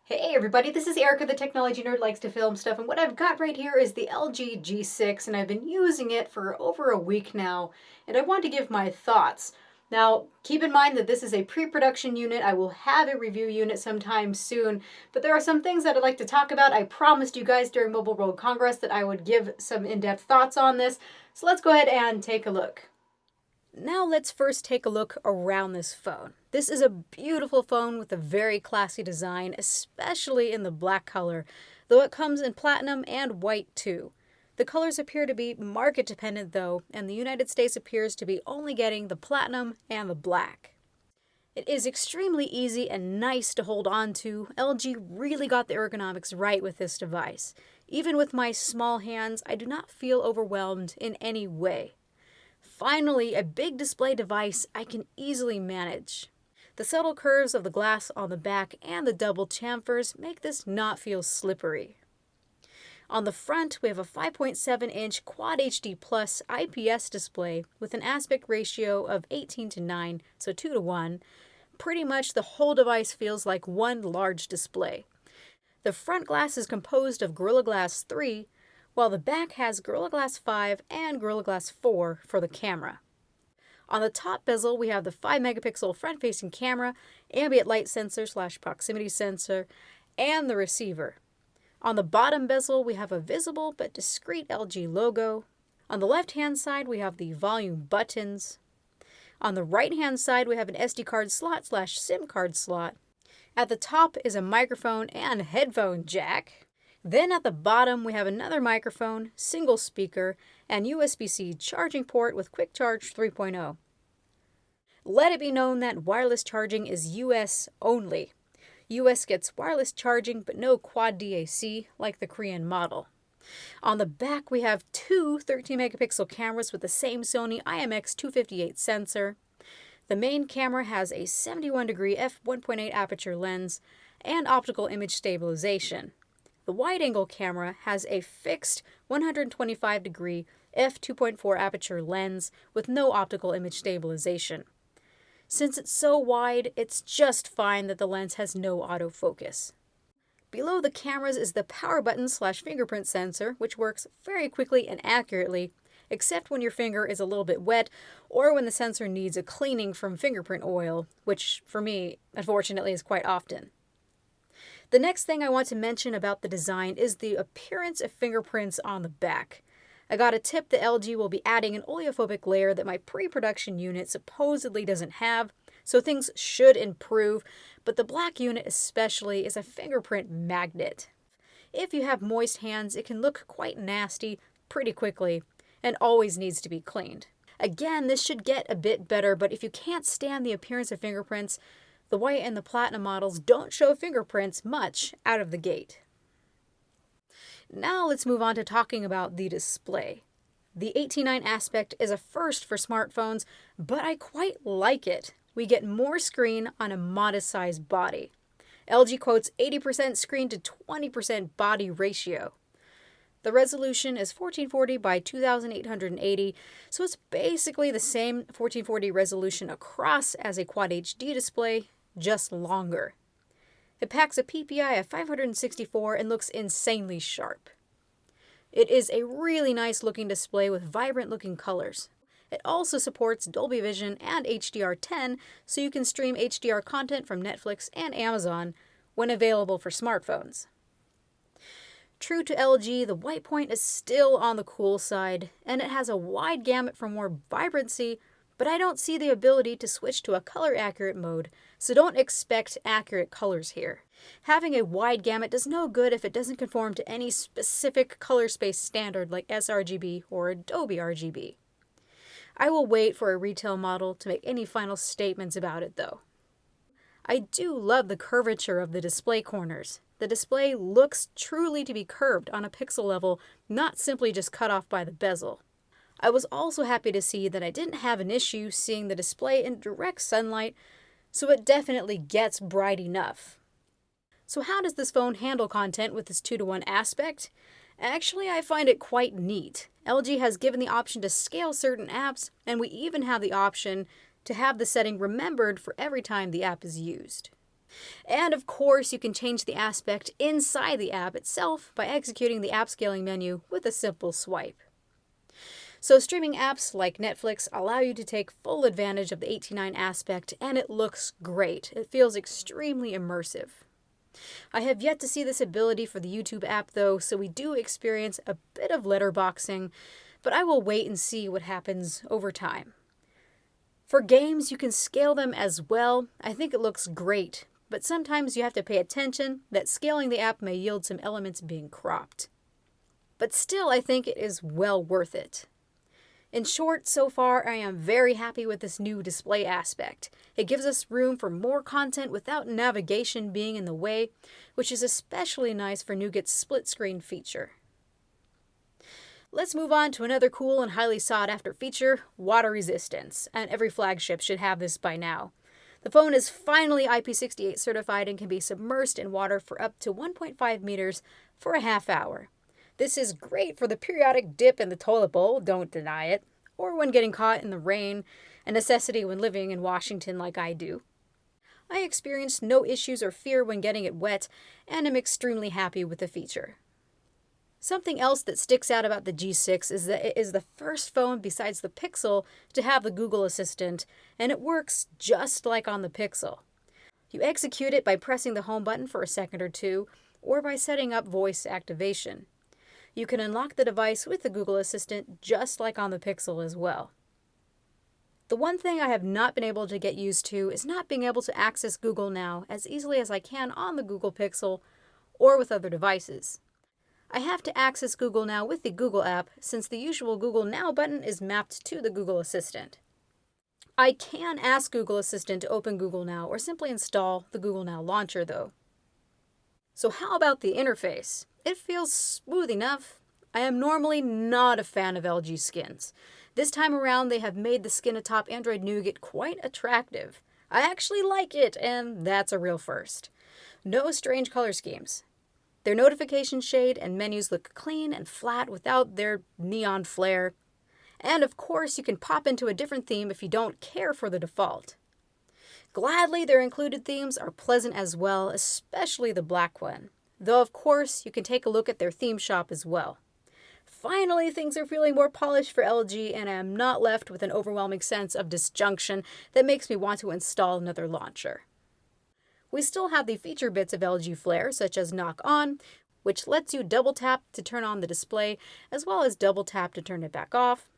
Hey everybody, this is Erica, the technology nerd likes to film stuff, and what I've got right here is the LG G6, and I've been using it for over a week now, and I want to give my thoughts. Now, keep in mind that this is a pre-production unit. I will have a review unit sometime soon, but there are some things that I'd like to talk about. I promised you guys during Mobile World Congress that I would give some in-depth thoughts on this, so let's go ahead and take a look. Now let's first take a look around this phone. This is a beautiful phone with a very classy design, especially in the black color, though it comes in platinum and white too. The colors appear to be market dependent though, and the United States appears to be only getting the platinum and the black. It is extremely easy and nice to hold on to. LG really got the ergonomics right with this device. Even with my small hands, I do not feel overwhelmed in any way. Finally, a big display device I can easily manage. The subtle curves of the glass on the back and the double chamfers make this not feel slippery. On the front, we have a 5.7-inch Quad HD Plus IPS display with an aspect ratio of 18:9, so 2:1. Pretty much the whole device feels like one large display. The front glass is composed of Gorilla Glass 3, while the back has Gorilla Glass 5 and Gorilla Glass 4 for the camera. On the top bezel, we have the 5-megapixel front-facing camera, ambient light sensor / proximity sensor, and the receiver. On the bottom bezel, we have a visible but discreet LG logo. On the left-hand side, we have the volume buttons. On the right-hand side, we have an SD card slot / SIM card slot. At the top is a microphone and headphone jack. Then at the bottom, we have another microphone, single speaker, and USB-C charging port with Quick Charge 3.0. Let it be known that wireless charging is US only. US gets wireless charging but no quad DAC like the Korean model. On the back, we have two 13-megapixel cameras with the same Sony IMX258 sensor. The main camera has a 71-degree f1.8 aperture lens and optical image stabilization. The wide-angle camera has a fixed 125-degree f2.4 aperture lens with no optical image stabilization. Since it's so wide, it's just fine that the lens has no autofocus. Below the cameras is the power button / fingerprint sensor, which works very quickly and accurately, except when your finger is a little bit wet or when the sensor needs a cleaning from fingerprint oil, which for me, unfortunately, is quite often. The next thing I want to mention about the design is the appearance of fingerprints on the back. I got a tip that LG will be adding an oleophobic layer that my pre-production unit supposedly doesn't have, so things should improve, but the black unit especially is a fingerprint magnet. If you have moist hands, it can look quite nasty pretty quickly and always needs to be cleaned. Again, this should get a bit better, but if you can't stand the appearance of fingerprints, the white and the platinum models don't show fingerprints much out of the gate. Now let's move on to talking about the display. The 18:9 aspect is a first for smartphones, but I quite like it. We get more screen on a modest-sized body. LG quotes 80% screen to 20% body ratio. The resolution is 1440 by 2880, so it's basically the same 1440 resolution across as a Quad HD display, just longer. It packs a PPI of 564 and looks insanely sharp. It is a really nice looking display with vibrant looking colors. It also supports Dolby Vision and HDR10, so you can stream HDR content from Netflix and Amazon when available for smartphones. True to LG, the white point is still on the cool side, and it has a wide gamut for more vibrancy, but I don't see the ability to switch to a color-accurate mode, so don't expect accurate colors here. Having a wide gamut does no good if it doesn't conform to any specific color space standard like sRGB or Adobe RGB. I will wait for a retail model to make any final statements about it though. I do love the curvature of the display corners. The display looks truly to be curved on a pixel level, not simply just cut off by the bezel. I was also happy to see that I didn't have an issue seeing the display in direct sunlight, so it definitely gets bright enough. So how does this phone handle content with this 2:1 aspect? Actually, I find it quite neat. LG has given the option to scale certain apps, and we even have the option to have the setting remembered for every time the app is used. And of course, you can change the aspect inside the app itself by executing the app scaling menu with a simple swipe. So streaming apps like Netflix allow you to take full advantage of the 18:9 aspect, and it looks great. It feels extremely immersive. I have yet to see this ability for the YouTube app though, so we do experience a bit of letterboxing, but I will wait and see what happens over time. For games, you can scale them as well. I think it looks great, but sometimes you have to pay attention that scaling the app may yield some elements being cropped. But still, I think it is well worth it. In short, so far, I am very happy with this new display aspect. It gives us room for more content without navigation being in the way, which is especially nice for Nougat's split screen feature. Let's move on to another cool and highly sought after feature, water resistance, and every flagship should have this by now. The phone is finally IP68 certified and can be submersed in water for up to 1.5 meters for a half hour. This is great for the periodic dip in the toilet bowl, don't deny it, or when getting caught in the rain, a necessity when living in Washington like I do. I experienced no issues or fear when getting it wet, and am extremely happy with the feature. Something else that sticks out about the G6 is that it is the first phone besides the Pixel to have the Google Assistant, and it works just like on the Pixel. You execute it by pressing the home button for a second or two, or by setting up voice activation. You can unlock the device with the Google Assistant just like on the Pixel as well. The one thing I have not been able to get used to is not being able to access Google Now as easily as I can on the Google Pixel or with other devices. I have to access Google Now with the Google app since the usual Google Now button is mapped to the Google Assistant. I can ask Google Assistant to open Google Now or simply install the Google Now launcher though. So how about the interface? It feels smooth enough. I am normally not a fan of LG skins. This time around they have made the skin atop Android Nougat quite attractive. I actually like it, and that's a real first. No strange color schemes. Their notification shade and menus look clean and flat without their neon flare. And of course, you can pop into a different theme if you don't care for the default. Gladly, their included themes are pleasant as well, especially the black one. Though of course, you can take a look at their theme shop as well. Finally, things are feeling more polished for LG, and I am not left with an overwhelming sense of disjunction that makes me want to install another launcher. We still have the feature bits of LG flair, such as Knock On, which lets you double tap to turn on the display, as well as double tap to turn it back off.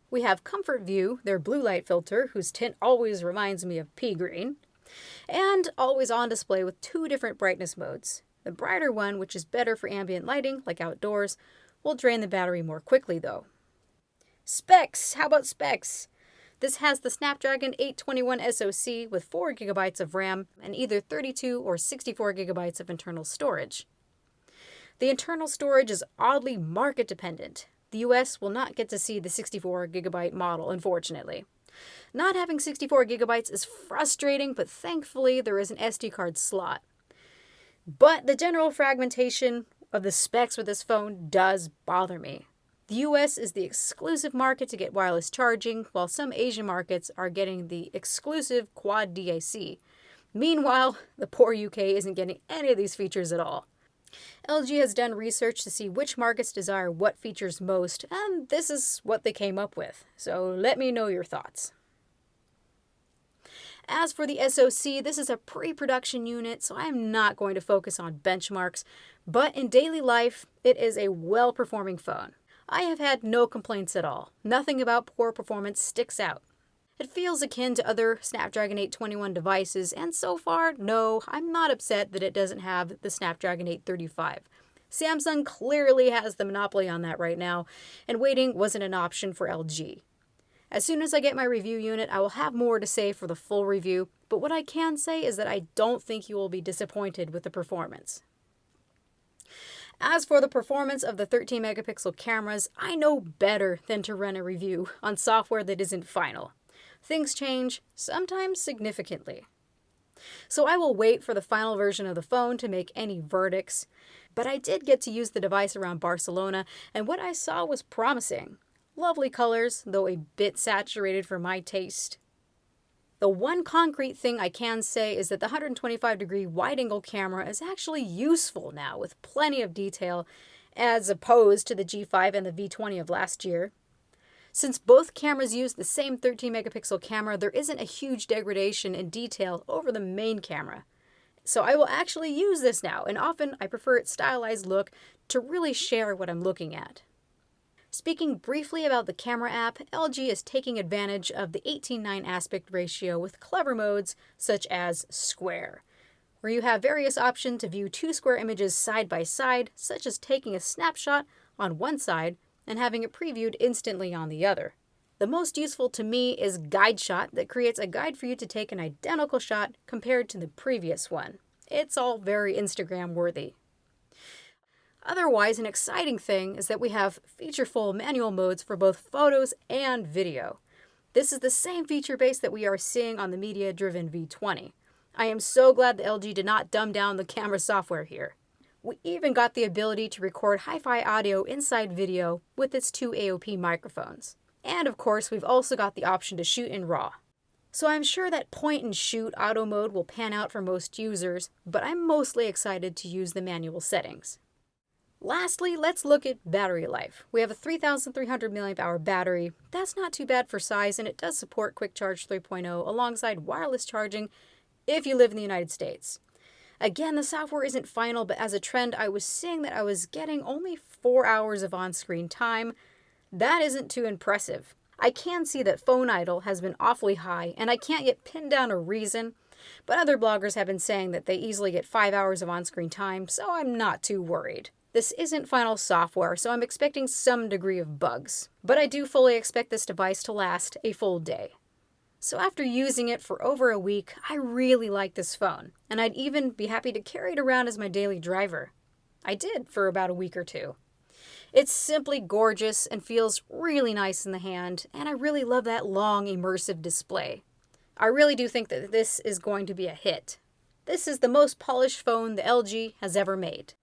We have Comfort View, their blue light filter, whose tint always reminds me of pea green, and always on display with two different brightness modes. The brighter one, which is better for ambient lighting, like outdoors, will drain the battery more quickly though. Specs! How about specs? This has the Snapdragon 821 SoC with 4GB of RAM and either 32 or 64GB of internal storage. The internal storage is oddly market dependent. The US will not get to see the 64GB model, unfortunately. Not having 64GB is frustrating, but thankfully there is an SD card slot. But the general fragmentation of the specs with this phone does bother me. The US is the exclusive market to get wireless charging, while some Asian markets are getting the exclusive quad DAC. Meanwhile, the poor UK isn't getting any of these features at all. LG has done research to see which markets desire what features most, and this is what they came up with. So let me know your thoughts. As for the SoC, this is a pre-production unit, so I'm not going to focus on benchmarks, but in daily life, it is a well-performing phone. I have had no complaints at all. Nothing about poor performance sticks out. It feels akin to other Snapdragon 821 devices, and so far, no, I'm not upset that it doesn't have the Snapdragon 835. Samsung clearly has the monopoly on that right now, and waiting wasn't an option for LG. As soon as I get my review unit, I will have more to say for the full review, but what I can say is that I don't think you will be disappointed with the performance. As for the performance of the 13-megapixel cameras, I know better than to run a review on software that isn't final. Things change, sometimes significantly. So I will wait for the final version of the phone to make any verdicts, but I did get to use the device around Barcelona, and what I saw was promising. Lovely colors, though a bit saturated for my taste. The one concrete thing I can say is that the 125-degree wide-angle camera is actually useful now with plenty of detail as opposed to the G5 and the V20 of last year. Since both cameras use the same 13-megapixel camera, there isn't a huge degradation in detail over the main camera. So I will actually use this now, and often I prefer its stylized look to really share what I'm looking at. Speaking briefly about the camera app, LG is taking advantage of the 18:9 aspect ratio with clever modes such as Square, where you have various options to view two square images side by side, such as taking a snapshot on one side and having it previewed instantly on the other. The most useful to me is Guide Shot, that creates a guide for you to take an identical shot compared to the previous one. It's all very Instagram worthy. Otherwise, an exciting thing is that we have featureful manual modes for both photos and video. This is the same feature base that we are seeing on the media-driven V20. I am so glad the LG did not dumb down the camera software here. We even got the ability to record hi-fi audio inside video with its two AOP microphones. And of course, we've also got the option to shoot in RAW. So I'm sure that point and shoot auto mode will pan out for most users, but I'm mostly excited to use the manual settings. Lastly, let's look at battery life. We have a 3,300 mAh battery. That's not too bad for size, and it does support Quick Charge 3.0 alongside wireless charging if you live in the United States. Again, the software isn't final, but as a trend, I was seeing that I was getting only 4 hours of on-screen time. That isn't too impressive. I can see that phone idle has been awfully high, and I can't yet pin down a reason, but other bloggers have been saying that they easily get 5 hours of on-screen time, so I'm not too worried. This isn't final software, so I'm expecting some degree of bugs, but I do fully expect this device to last a full day. So after using it for over a week, I really like this phone, and I'd even be happy to carry it around as my daily driver. I did for about a week or two. It's simply gorgeous and feels really nice in the hand, and I really love that long immersive display. I really do think that this is going to be a hit. This is the most polished phone the LG has ever made.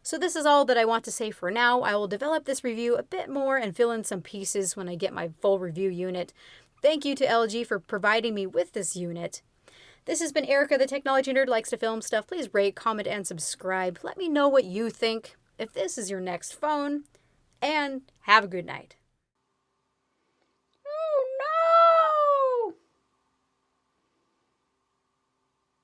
So this is all that I want to say for now. I will develop this review a bit more and fill in some pieces when I get my full review unit. Thank you to LG for providing me with this unit. This has been Erica, the technology nerd likes to film stuff. Please rate, comment, and subscribe. Let me know what you think if this is your next phone, and have a good night.